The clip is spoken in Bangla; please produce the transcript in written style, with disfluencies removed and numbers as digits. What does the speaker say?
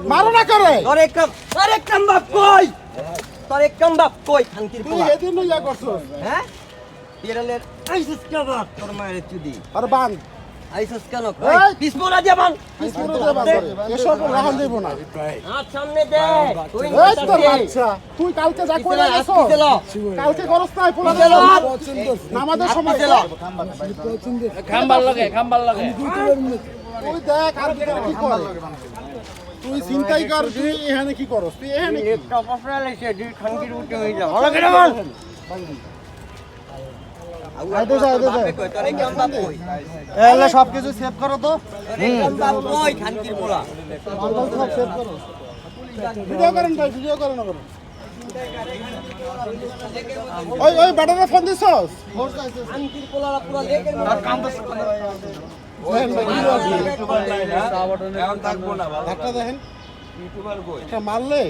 মারো না করে তোর একদম বাপ কই তোর একদম বাপ কই খানকির তুই পোলা এদিন ইয়া করছস হ্যাঁ বিড়ালের আইসস কেন তোর মায়ের চুদি আর বান আইসস কেন এই! পিস পোলা দিয়ে বান পুরো দে বান এসব রাহান দেব না হাত সামনে দে তুই এই তোর বাচ্চা তুই কালকে যা করে গেছো কালকে করস নাই পোলা পিছে লো। নামাজের সময় পিছে লো। খাম্বার লাগে তুই দেখ আর কি করে তুই চিন্তাই কর তুই এখানে কি করস তুই এখানে কি? একটা পছরা লাইছে দুই খানকির উঠে হই যা হলো কেন বান আইতে যা তোর একদম বাপ কই এলে সবকিছু সেভ করো তো তোর একদম বাপ কই খানকির পোলা সব সেভ করো ভিডিও করেন ভাই ভিডিও করেন না ওই ওই ব্যাটারে ফোন দিছস খানকির পোলা পুরো লেকের এখন থাকবো না ধাক্কা দেখেন ইউটিউবার কই এটা মারলে